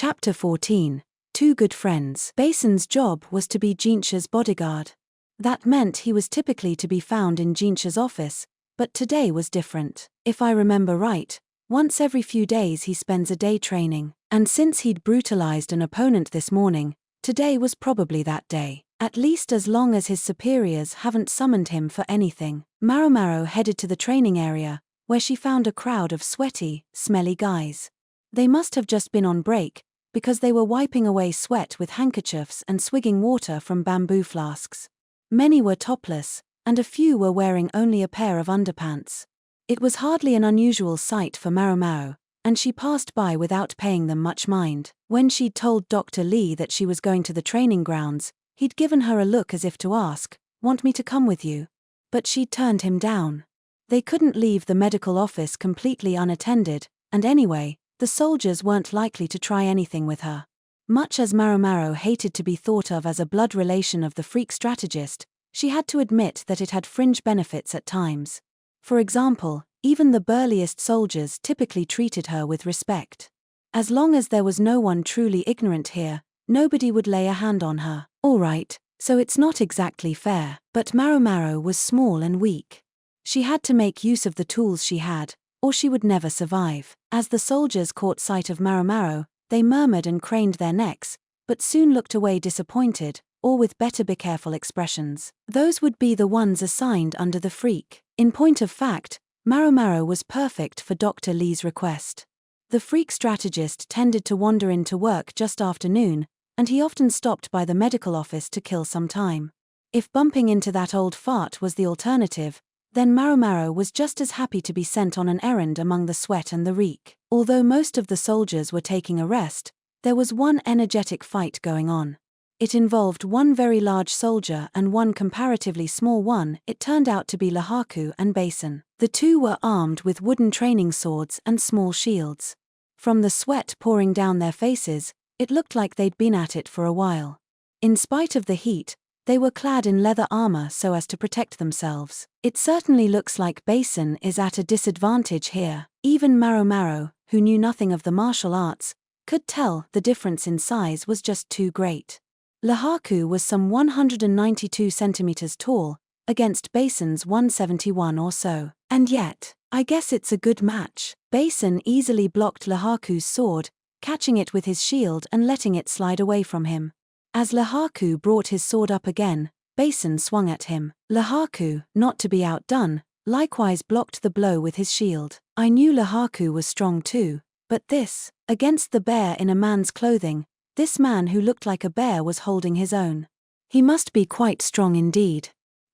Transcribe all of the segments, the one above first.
Chapter 14. Two Good Friends. Basin's job was to be Jinshi's bodyguard. That meant he was typically to be found in Jinshi's office, but today was different. If I remember right, once every few days he spends a day training, and since he'd brutalized an opponent this morning, today was probably that day, at least as long as his superiors haven't summoned him for anything. Maramaro headed to the training area, where she found a crowd of sweaty, smelly guys. They must have just been on break, because they were wiping away sweat with handkerchiefs and swigging water from bamboo flasks. Many were topless, and a few were wearing only a pair of underpants. It was hardly an unusual sight for Maramaro, and she passed by without paying them much mind. When she'd told Dr. Lee that she was going to the training grounds, he'd given her a look as if to ask, "Want me to come with you?" But she'd turned him down. They couldn't leave the medical office completely unattended, and anyway, the soldiers weren't likely to try anything with her. Much as Maramaro hated to be thought of as a blood relation of the freak strategist, she had to admit that it had fringe benefits at times. For example, even the burliest soldiers typically treated her with respect. As long as there was no one truly ignorant here, nobody would lay a hand on her. Alright, so it's not exactly fair, but Maramaro was small and weak. She had to make use of the tools she had, or she would never survive. As the soldiers caught sight of Maramaro, they murmured and craned their necks, but soon looked away disappointed, or with better be careful expressions. Those would be the ones assigned under the freak. In point of fact, Maramaro was perfect for Dr. Lee's request. The freak strategist tended to wander into work just after noon, and he often stopped by the medical office to kill some time. If bumping into that old fart was the alternative, then Maramaro was just as happy to be sent on an errand among the sweat and the reek. Although most of the soldiers were taking a rest, there was one energetic fight going on. It involved one very large soldier and one comparatively small one. It turned out to be Lahaku and Basin. The two were armed with wooden training swords and small shields. From the sweat pouring down their faces, it looked like they'd been at it for a while. In spite of the heat, they were clad in leather armor so as to protect themselves. It certainly looks like Basin is at a disadvantage here. Even Maramaro, who knew nothing of the martial arts, could tell the difference in size was just too great. Lahaku was some 192 centimeters tall, against Basin's 171 or so. And yet, I guess it's a good match. Basin easily blocked Lahaku's sword, catching it with his shield and letting it slide away from him. As Lahaku brought his sword up again, Basin swung at him. Lahaku, not to be outdone, likewise blocked the blow with his shield. I knew Lahaku was strong too, but this, against the bear in a man's clothing, this man who looked like a bear was holding his own. He must be quite strong indeed.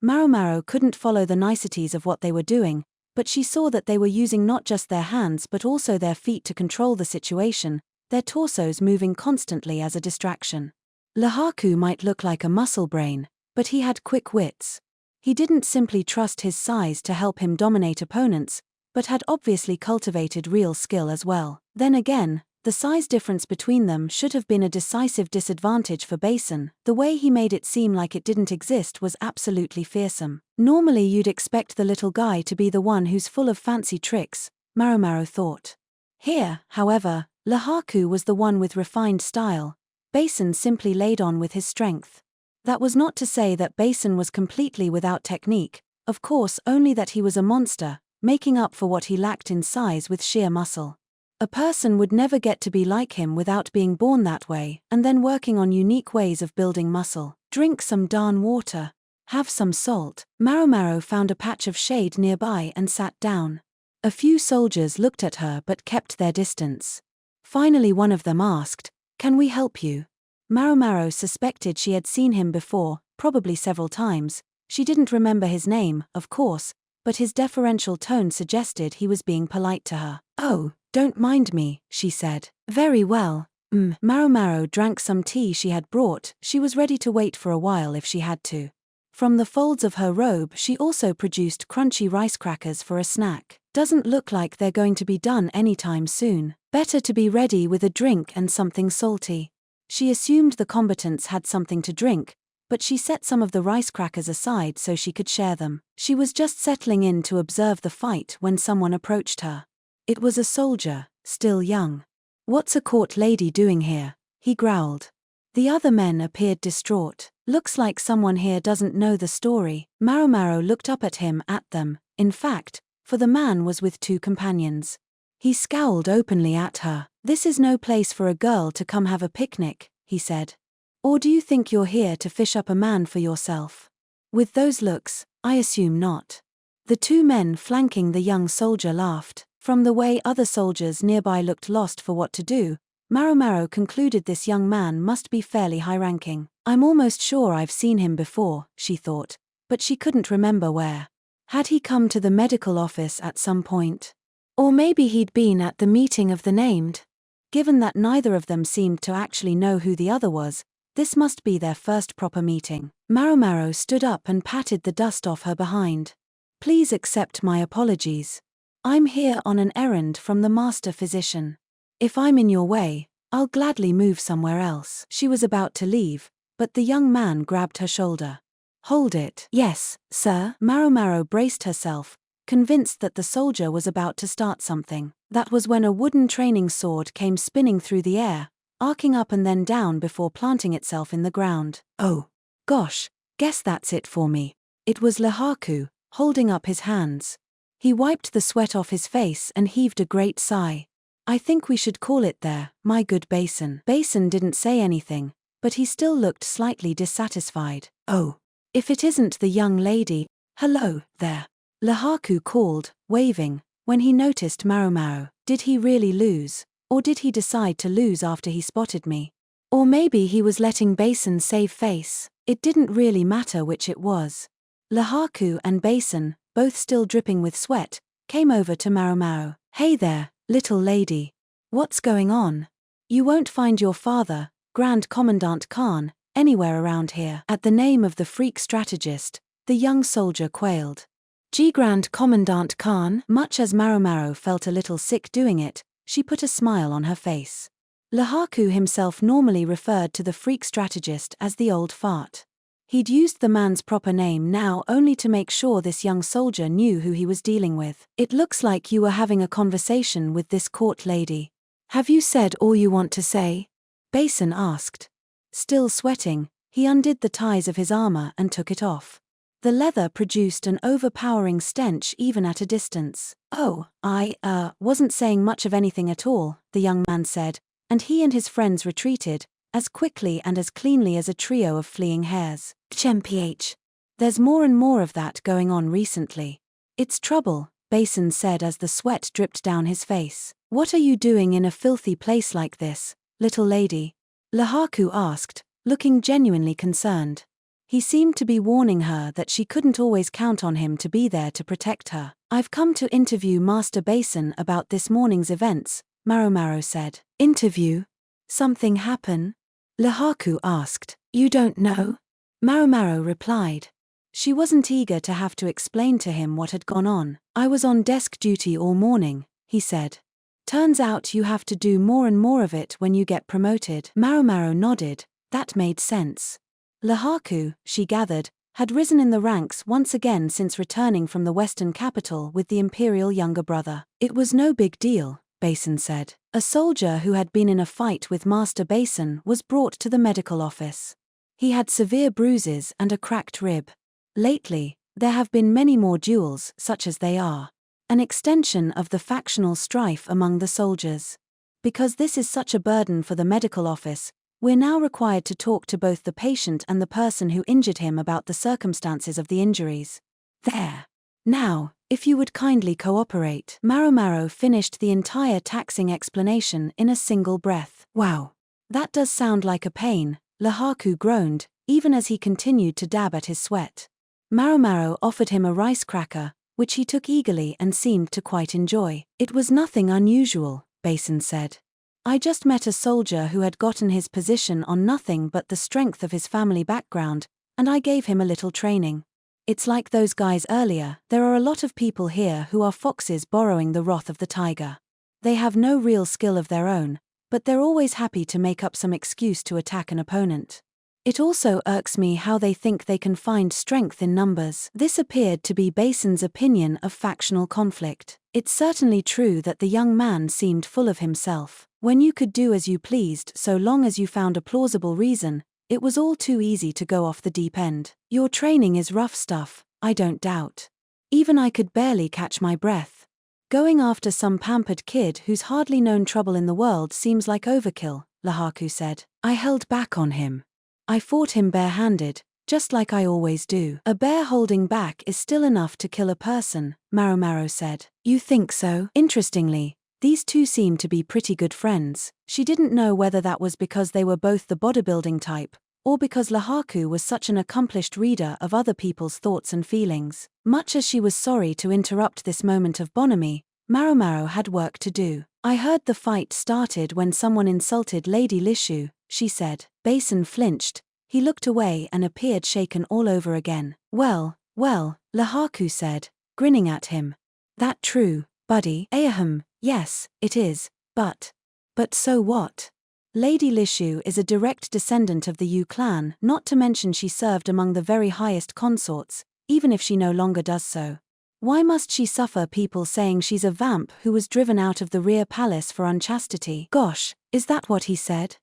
Maramaro couldn't follow the niceties of what they were doing, but she saw that they were using not just their hands but also their feet to control the situation, their torsos moving constantly as a distraction. Lahaku might look like a muscle brain, but he had quick wits. He didn't simply trust his size to help him dominate opponents, but had obviously cultivated real skill as well. Then again, the size difference between them should have been a decisive disadvantage for Basin. The way he made it seem like it didn't exist was absolutely fearsome. Normally you'd expect the little guy to be the one who's full of fancy tricks, Maramaro thought. Here, however, Lahaku was the one with refined style. Basin simply laid on with his strength. That was not to say that Basin was completely without technique, of course only that he was a monster, making up for what he lacked in size with sheer muscle. A person would never get to be like him without being born that way, and then working on unique ways of building muscle. Drink some darn water. Have some salt. Maramaro found a patch of shade nearby and sat down. A few soldiers looked at her but kept their distance. Finally one of them asked, "Can we help you?" Maramaro suspected she had seen him before, probably several times. She didn't remember his name, of course, but his deferential tone suggested he was being polite to her. "Oh, don't mind me," she said. "Very well." Maramaro drank some tea she had brought. She was ready to wait for a while if she had to. From the folds of her robe she also produced crunchy rice crackers for a snack. Doesn't look like they're going to be done anytime soon. Better to be ready with a drink and something salty. She assumed the combatants had something to drink, but she set some of the rice crackers aside so she could share them. She was just settling in to observe the fight when someone approached her. It was a soldier, still young. "What's a court lady doing here?" he growled. The other men appeared distraught. "Looks like someone here doesn't know the story." Maramaro looked up at them, in fact, for the man was with two companions. He scowled openly at her. "This is no place for a girl to come have a picnic," he said. "Or do you think you're here to fish up a man for yourself? With those looks, I assume not." The two men flanking the young soldier laughed. From the way other soldiers nearby looked lost for what to do, Maramaro concluded this young man must be fairly high-ranking. "I'm almost sure I've seen him before," she thought, but she couldn't remember where. Had he come to the medical office at some point? Or maybe he'd been at the meeting of the named? Given that neither of them seemed to actually know who the other was, this must be their first proper meeting. Maramaro stood up and patted the dust off her behind. "Please accept my apologies. I'm here on an errand from the master physician. If I'm in your way, I'll gladly move somewhere else." She was about to leave, but the young man grabbed her shoulder. "Hold it." "Yes, sir." Maramaro braced herself, convinced that the soldier was about to start something. That was when a wooden training sword came spinning through the air, arcing up and then down before planting itself in the ground. "Oh, gosh, guess that's it for me." It was Lehaku, holding up his hands. He wiped the sweat off his face and heaved a great sigh. "I think we should call it there, my good Basin." Basin didn't say anything, but he still looked slightly dissatisfied. "Oh, if it isn't the young lady, hello, there," Lehaku called, waving, when he noticed Maramaro. Did he really lose? Or did he decide to lose after he spotted me? Or maybe he was letting Basin save face. It didn't really matter which it was. Lehaku and Basin, both still dripping with sweat, came over to Maramaro. "Hey there, little lady. What's going on? You won't find your father, Grand Commandant Khan, anywhere around here." At the name of the freak strategist, the young soldier quailed. Grand Commandant Khan?" Much as Maramaro felt a little sick doing it, she put a smile on her face. Lehaku himself normally referred to the freak strategist as the old fart. He'd used the man's proper name now only to make sure this young soldier knew who he was dealing with. "It looks like you were having a conversation with this court lady. Have you said all you want to say?" Basin asked. Still sweating, he undid the ties of his armor and took it off. The leather produced an overpowering stench even at a distance. "Oh, I wasn't saying much of anything at all," the young man said, and he and his friends retreated, as quickly and as cleanly as a trio of fleeing hares. "Chmph. There's more and more of that going on recently." "It's trouble," Basin said as the sweat dripped down his face. "What are you doing in a filthy place like this, little lady?" Lehaku asked, looking genuinely concerned. He seemed to be warning her that she couldn't always count on him to be there to protect her. "I've come to interview Master Basin about this morning's events," Maramaro said. "Interview? Something happen?" Lehaku asked. "You don't know?" Maramaro replied. She wasn't eager to have to explain to him what had gone on. "I was on desk duty all morning," he said. "Turns out you have to do more and more of it when you get promoted." Maramaro nodded. That made sense. Lehaku, she gathered, had risen in the ranks once again since returning from the western capital with the imperial younger brother. "It was no big deal," Basin said. A soldier who had been in a fight with Master Basin was brought to the medical office. He had severe bruises and a cracked rib. Lately, there have been many more duels, such as they are. An extension of the factional strife among the soldiers. Because this is such a burden for the medical office, we're now required to talk to both the patient and the person who injured him about the circumstances of the injuries. There. Now, if you would kindly cooperate." Maramaro finished the entire taxing explanation in a single breath. "Wow. That does sound like a pain," Lehaku groaned, even as he continued to dab at his sweat. Maramaro offered him a rice cracker, which he took eagerly and seemed to quite enjoy. "It was nothing unusual," Basin said. "I just met a soldier who had gotten his position on nothing but the strength of his family background, and I gave him a little training. It's like those guys earlier. There are a lot of people here who are foxes borrowing the wrath of the tiger. They have no real skill of their own, but they're always happy to make up some excuse to attack an opponent. It also irks me how they think they can find strength in numbers." This appeared to be Basin's opinion of factional conflict. It's certainly true that the young man seemed full of himself. When you could do as you pleased so long as you found a plausible reason, it was all too easy to go off the deep end. Your training is rough stuff, I don't doubt. Even I could barely catch my breath. Going after some pampered kid who's hardly known trouble in the world seems like overkill, Lahaku said. I held back on him. I fought him barehanded, just like I always do. A bear holding back is still enough to kill a person, Maramaro said. You think so? Interestingly, these two seemed to be pretty good friends. She didn't know whether that was because they were both the bodybuilding type, or because Lahaku was such an accomplished reader of other people's thoughts and feelings. Much as she was sorry to interrupt this moment of bonhomie, Maramaro had work to do. I heard the fight started when someone insulted Lady Lishu, she said. Basin flinched. He looked away and appeared shaken all over again. Well, Lahaku said, grinning at him. That true, buddy? Ahem, yes, it is, but so what? Lady Lishu is a direct descendant of the Yu clan, not to mention she served among the very highest consorts, even if she no longer does so. Why must she suffer people saying she's a vamp who was driven out of the rear palace for unchastity? Gosh, is that what he said?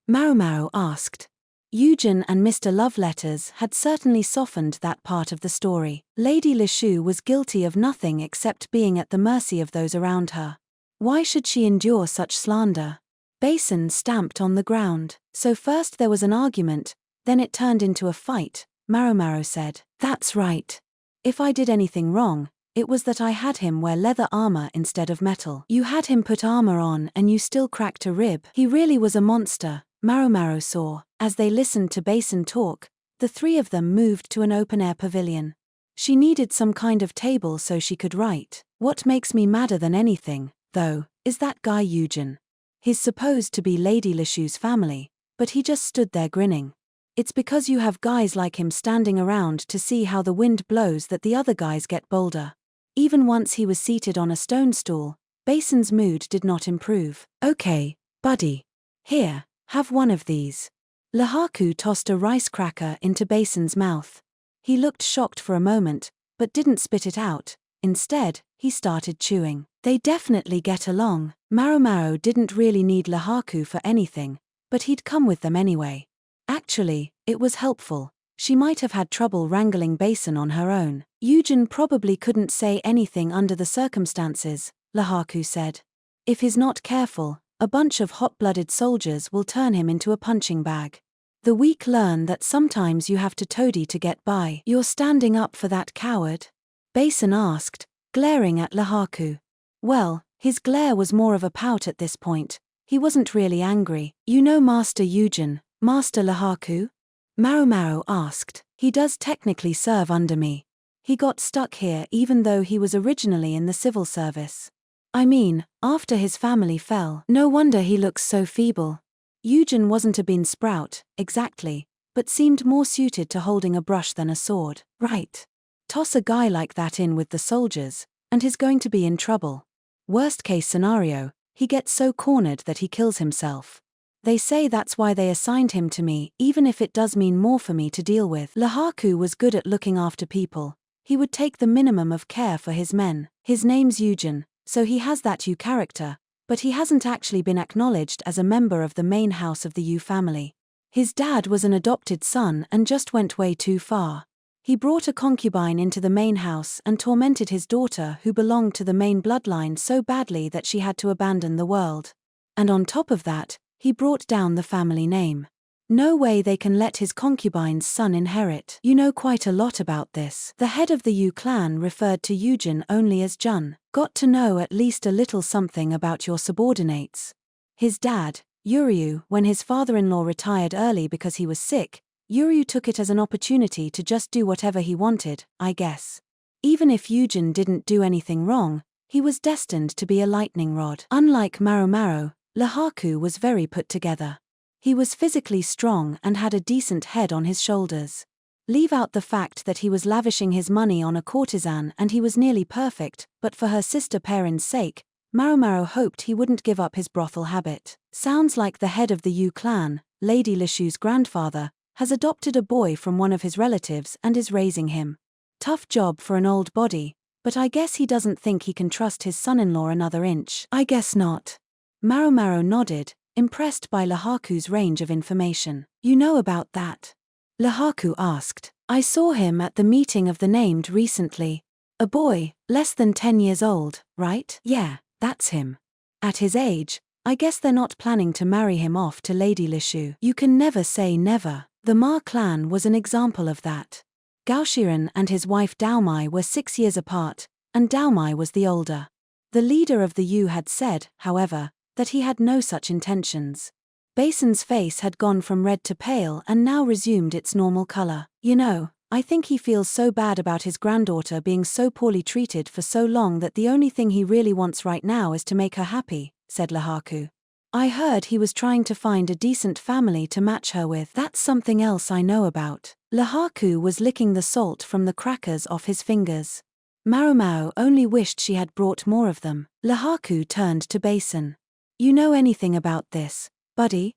Maomao asked. Eugene and Mr. Loveletters had certainly softened that part of the story. Lady Lishu was guilty of nothing except being at the mercy of those around her. Why should she endure such slander? Basin stamped on the ground. So first there was an argument, then it turned into a fight, Maramaro said. That's right. If I did anything wrong, it was that I had him wear leather armor instead of metal. You had him put armor on and you still cracked a rib. He really was a monster, Maramaro saw. As they listened to Basin talk, the three of them moved to an open-air pavilion. She needed some kind of table so she could write. What makes me madder than anything, though, is that guy Eugene. He's supposed to be Lady Lishu's family, but he just stood there grinning. It's because you have guys like him standing around to see how the wind blows that the other guys get bolder. Even once he was seated on a stone stool, Basin's mood did not improve. Okay, buddy. Here, have one of these. Lahaku tossed a rice cracker into Basin's mouth. He looked shocked for a moment, but didn't spit it out. Instead, he started chewing. They definitely get along. Maramaro didn't really need Lahaku for anything, but he'd come with them anyway. Actually, it was helpful. She might have had trouble wrangling Basin on her own. Eugene probably couldn't say anything under the circumstances, Lahaku said. If he's not careful, a bunch of hot-blooded soldiers will turn him into a punching bag. The weak learn that sometimes you have to toady to get by. You're standing up for that coward? Basin asked, glaring at Lahaku. Well, his glare was more of a pout at this point. He wasn't really angry. You know Master Eugene, Master Lahaku? Maramaro asked. He does technically serve under me. He got stuck here even though he was originally in the civil service. I mean, after his family fell. No wonder he looks so feeble. Eugene wasn't a bean sprout, exactly, but seemed more suited to holding a brush than a sword. Right. Toss a guy like that in with the soldiers, and he's going to be in trouble. Worst case scenario, he gets so cornered that he kills himself. They say that's why they assigned him to me, even if it does mean more for me to deal with. Lahaku was good at looking after people. He would take the minimum of care for his men. His name's Eugene, so he has that Yu character, but he hasn't actually been acknowledged as a member of the main house of the Yu family. His dad was an adopted son and just went way too far. He brought a concubine into the main house and tormented his daughter who belonged to the main bloodline so badly that she had to abandon the world. And on top of that, he brought down the family name. No way they can let his concubine's son inherit. You know quite a lot about this. The head of the Yu clan referred to Eugene only as Jun. Got to know at least a little something about your subordinates. His dad, Uryu, when his father-in-law retired early because he was sick, Uryu took it as an opportunity to just do whatever he wanted, I guess. Even if Eugene didn't do anything wrong, he was destined to be a lightning rod. Unlike Maramaro, Lahaku was very put together. He was physically strong and had a decent head on his shoulders. Leave out the fact that he was lavishing his money on a courtesan and he was nearly perfect, but for her sister Perrin's sake, Maramaro hoped he wouldn't give up his brothel habit. Sounds like the head of the Yu clan, Lady Lishu's grandfather, has adopted a boy from one of his relatives and is raising him. Tough job for an old body, but I guess he doesn't think he can trust his son-in-law another inch. I guess not. Maramaro nodded, impressed by Lahaku's range of information. You know about that? Lahaku asked. I saw him at the meeting of the named recently. A boy, less than 10 years old, right? Yeah, that's him. At his age, I guess they're not planning to marry him off to Lady Lishu. You can never say never. The Ma clan was an example of that. Gaoshiren and his wife Daomai were 6 years apart, and Daomai was the older. The leader of the Yu had said, however, that he had no such intentions. Basin's face had gone from red to pale and now resumed its normal color. You know, I think he feels so bad about his granddaughter being so poorly treated for so long that the only thing he really wants right now is to make her happy, said Lahaku. I heard he was trying to find a decent family to match her with. That's something else I know about. Lahaku was licking the salt from the crackers off his fingers. Maomao only wished she had brought more of them. Lahaku turned to Basin. You know anything about this, buddy?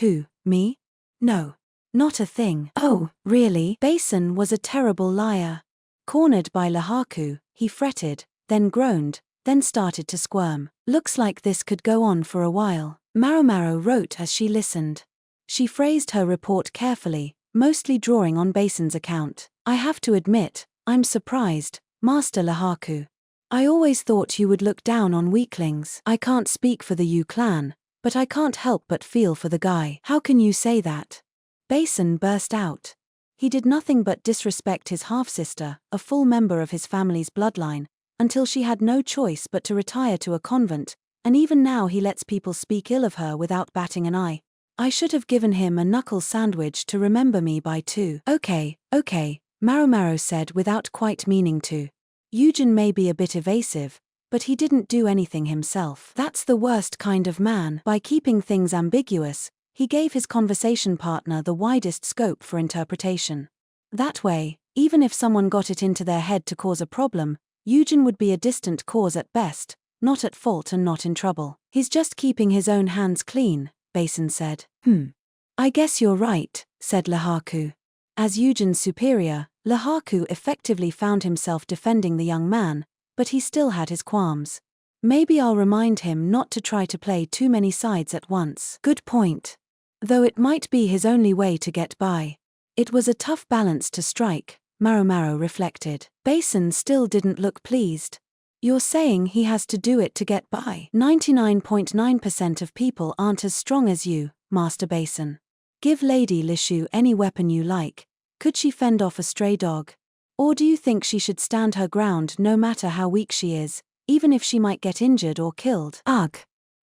Who, me? No. Not a thing. Oh, really? Basin was a terrible liar. Cornered by Lahaku, he fretted, then groaned, then started to squirm. Looks like this could go on for a while. Maramaro wrote as she listened. She phrased her report carefully, mostly drawing on Basin's account. I have to admit, I'm surprised, Master Lahaku. I always thought you would look down on weaklings. I can't speak for the Yu clan, but I can't help but feel for the guy. How can you say that? Basin burst out. He did nothing but disrespect his half-sister, a full member of his family's bloodline, until she had no choice but to retire to a convent, and even now he lets people speak ill of her without batting an eye. I should have given him a knuckle sandwich to remember me by too. Okay, Maramaro said without quite meaning to. Eugene may be a bit evasive, but he didn't do anything himself. That's the worst kind of man. By keeping things ambiguous, he gave his conversation partner the widest scope for interpretation. That way, even if someone got it into their head to cause a problem, Eugene would be a distant cause at best, not at fault and not in trouble. He's just keeping his own hands clean, Basin said. I guess you're right, said Lahaku. As Eugene's superior, Lahaku effectively found himself defending the young man, but he still had his qualms. Maybe I'll remind him not to try to play too many sides at once. Good point. Though it might be his only way to get by. It was a tough balance to strike, Maramaro reflected. Basin still didn't look pleased. You're saying he has to do it to get by? 99.9% of people aren't as strong as you, Master Basin. Give Lady Lishu any weapon you like. Could she fend off a stray dog? Or do you think she should stand her ground no matter how weak she is, even if she might get injured or killed? Ugh.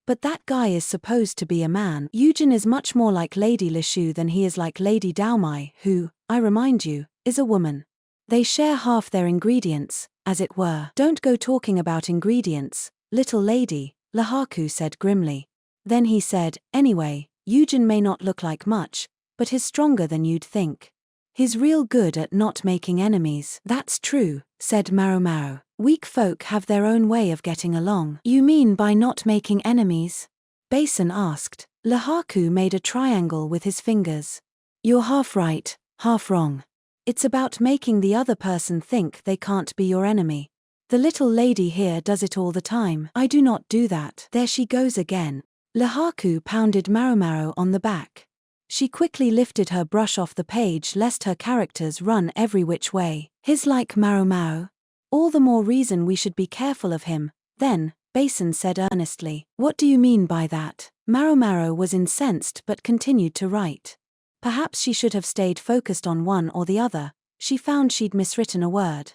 But that guy is supposed to be a man. Eugene is much more like Lady Lishu than he is like Lady Daomai, who, I remind you, is a woman. They share half their ingredients, as it were. Don't go talking about ingredients, little lady, Lahaku said grimly. Then he said, anyway, Eugene may not look like much, but he's stronger than you'd think. He's real good at not making enemies. That's true, said Maramaro. Weak folk have their own way of getting along. You mean by not making enemies? Basin asked. Lahaku made a triangle with his fingers. You're half right, half wrong. It's about making the other person think they can't be your enemy. The little lady here does it all the time. I do not do that. There she goes again. Lahaku pounded Maramaro on the back. She quickly lifted her brush off the page lest her characters run every which way. He's like Maomao. All the more reason we should be careful of him, then, Basin said earnestly. What do you mean by that? Maramaro was incensed but continued to write. Perhaps she should have stayed focused on one or the other. She found she'd miswritten a word.